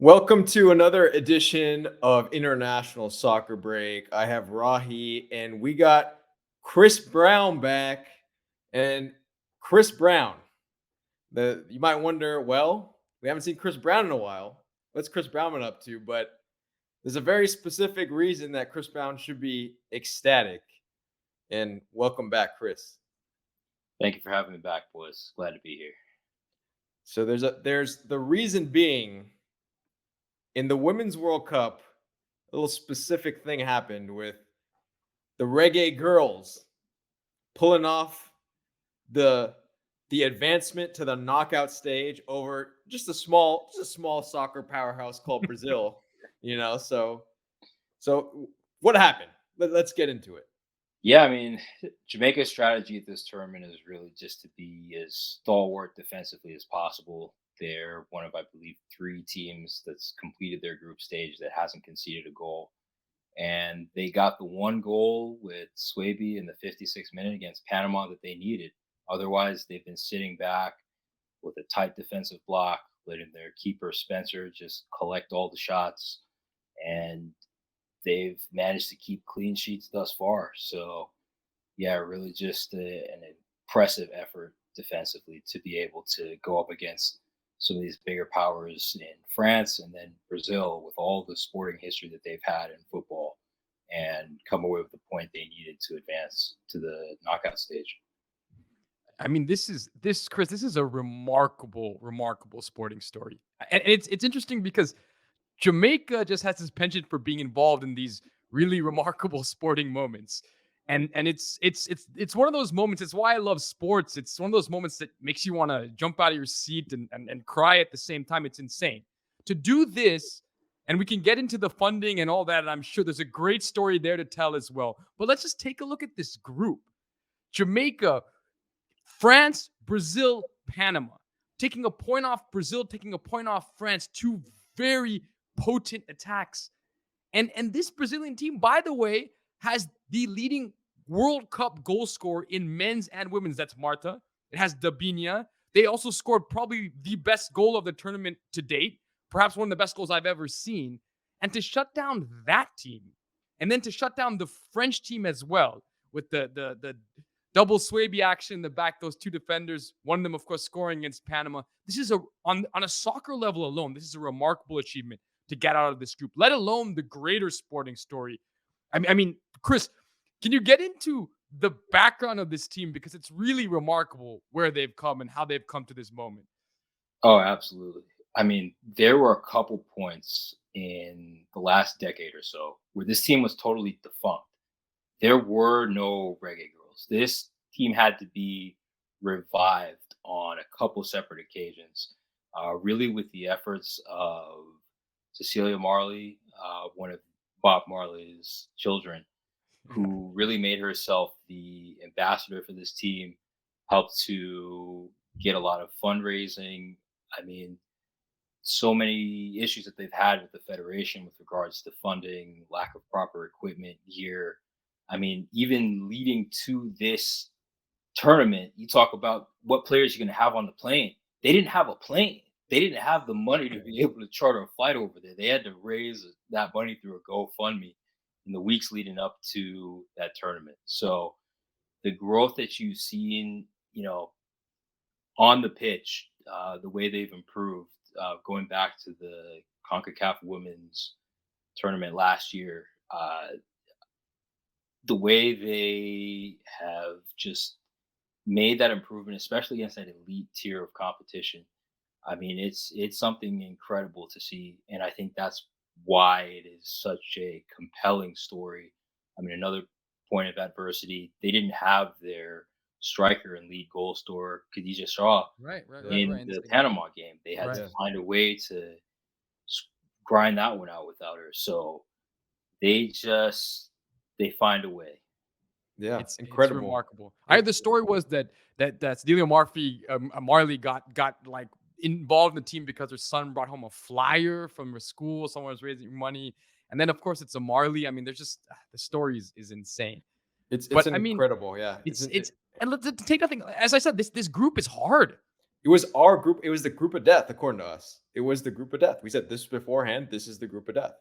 Welcome to another edition of International Soccer Break. I have Rahi and we got Chris Brown back. And Chris Brown, the you might wonder, well, we haven't seen Chris Brown in a while. What's Chris Brown been up to? But there's a very specific reason that Chris Brown should be ecstatic. And welcome back, Chris. Thank you for having me back, boys. Glad to be here. So there's the reason being in the Women's World Cup, a little specific thing happened with the Reggae Girlz pulling off the the advancement to the knockout stage over just a small soccer powerhouse called Brazil. So what happened? Let's get into it. Yeah, I mean, Jamaica's strategy at this tournament is really just to be as stalwart defensively as possible. They're one of, I believe, three teams that's completed their group stage that hasn't conceded a goal. And they got the one goal with Swaby in the 56th minute against Panama that they needed. Otherwise, they've been sitting back with a tight defensive block, letting their keeper Spencer just collect all the shots. And they've managed to keep clean sheets thus far. So, yeah, really just an impressive effort defensively to be able to go up against some of these bigger powers in France and then Brazil with all the sporting history that they've had in football and come away with the point they needed to advance to the knockout stage. I mean, this Chris. This is a remarkable sporting story, and it's interesting because Jamaica just has this penchant for being involved in these really remarkable sporting moments. And it's one of those moments. It's why I love sports. It's one of those moments that makes you want to jump out of your seat and cry at the same time. It's insane. To do this, and we can get into the funding and all that, and I'm sure there's a great story there to tell as well. But let's just take a look at this group. Jamaica, France, Brazil, Panama. Taking a point off Brazil, taking a point off France, two very potent attacks. And this Brazilian team, by the way, has the leading World Cup goal scorer in men's and women's. That's Marta. It has Dabinia. They also scored probably the best goal of the tournament to date, perhaps one of the best goals I've ever seen. And to shut down that team, and then to shut down the French team as well, with the double Swaby action in the back, those two defenders, one of them, of course, scoring against Panama. This is on a soccer level alone, this is a remarkable achievement to get out of this group, let alone the greater sporting story. I mean, Chris, can you get into the background of this team? Because it's really remarkable where they've come and how they've come to this moment. Oh, absolutely. I mean, there were a couple points in the last decade or so where this team was totally defunct. There were no Reggae Girls. This team had to be revived on a couple separate occasions, really with the efforts of Cecilia Marley, one of Bob Marley's children, who really made herself the ambassador for this team, helped to get a lot of fundraising. I mean, so many issues that they've had with the federation with regards to funding, lack of proper equipment, gear. I mean, even leading to this tournament, you talk about what players you're going to have on the plane. They didn't have a plane. They didn't have the money to be able to charter a flight over there. They had to raise that money through a GoFundMe in the weeks leading up to that tournament. So the growth that you've seen, on the pitch, the way they've improved, going back to the CONCACAF Women's Tournament last year, the way they have just made that improvement, especially against that elite tier of competition. I mean, it's something incredible to see, and I think that's why it is such a compelling story. I mean, another point of adversity, they didn't have their striker and lead goal scorer Khadija Shaw Right. in the Panama game. They had Right. to find a way to grind that one out without her. So they just they find a way. Yeah, It's incredible. remarkable. I heard the story was that Celia Marley got like involved in the team because her son brought home a flyer from her school. Someone was raising money, and then of course it's a Marley. I mean, there's just the story is insane. It's But I mean, incredible. Yeah, it's and let's take nothing. As I said, this group is hard. It was our group. It was the group of death, according to us. It was the group of death. We said this beforehand. This is the group of death,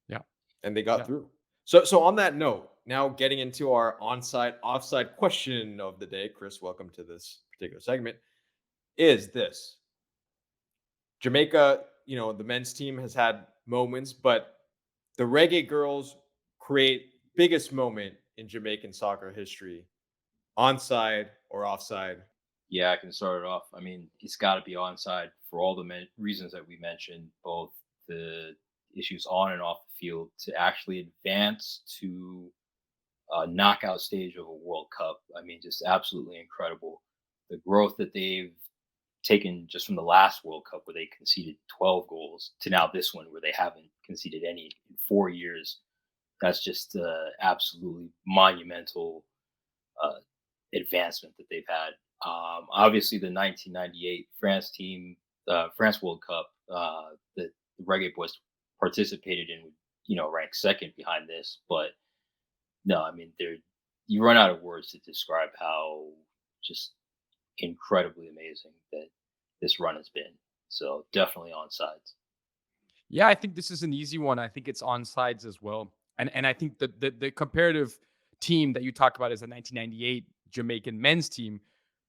Yeah. and they got Yeah. through. So on that note, now getting into our onside offside question of the day, Chris, welcome to this particular segment. Is this Jamaica? The men's team has had moments, but the Reggae Girls create biggest moment in Jamaican soccer history, onside or offside. Yeah, I can start it off. I mean, it's got to be onside for all the reasons that we mentioned, both the issues on and off the field, to actually advance to a knockout stage of a World Cup. I mean, just absolutely incredible. The growth that they've taken just from the last World Cup, where they conceded 12 goals, to now this one, where they haven't conceded any in 4 years. That's just absolutely monumental uh, advancement that they've had. Obviously, the 1998 France team, France World Cup, that the Reggae Boys participated in, would rank second behind this. But no, I mean, you run out of words to describe how just incredibly amazing that this run has been. So definitely on sides. Yeah, I think this is an easy one. I think it's on sides as well. And I think that the comparative team that you talk about is the 1998 Jamaican men's team,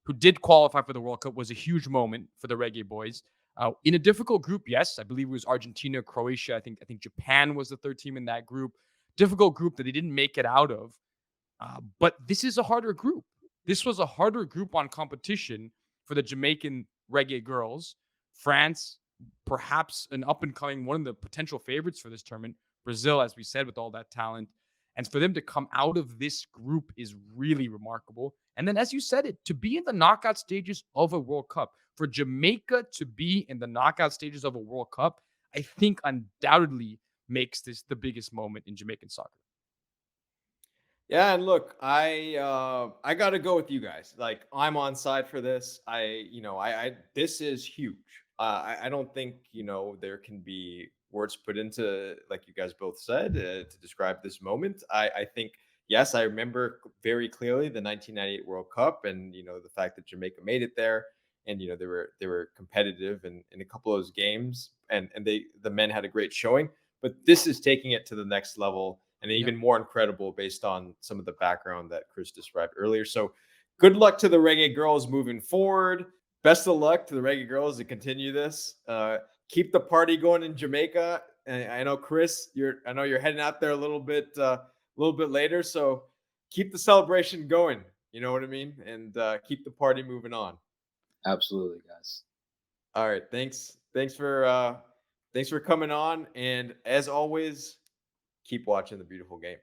who did qualify for the World Cup, was a huge moment for the Reggae Boys. In a difficult group, yes, I believe it was Argentina, Croatia. I think Japan was the third team in that group. Difficult group that they didn't make it out of. But this is a harder group. This was a harder group on competition for the Jamaican Reggae Girls. France, perhaps an up and coming, one of the potential favorites for this tournament. Brazil, as we said, with all that talent. And for them to come out of this group is really remarkable. And then, as you said it, to be in the knockout stages of a World Cup, for Jamaica to be in the knockout stages of a World Cup, I think undoubtedly makes this the biggest moment in Jamaican soccer. Yeah, and look, I got to go with you guys. Like, I'm on side for this. I this is huge. I don't think there can be words put into, like you guys both said, to describe this moment. I think, yes, I remember very clearly the 1998 World Cup, and the fact that Jamaica made it there, and they were competitive in a couple of those games, and the men had a great showing. But this is taking it to the next level, and Yep. even more incredible based on some of the background that Chris described earlier. So good luck to the Reggae Girls moving forward. Best of luck to the Reggae Girls to continue this. Keep the party going in Jamaica. And I know Chris, I know you're heading out there a little bit later, so keep the celebration going. You know what I mean? And keep the party moving on. Absolutely, guys. All right, thanks for coming on, and as always, keep watching the beautiful game.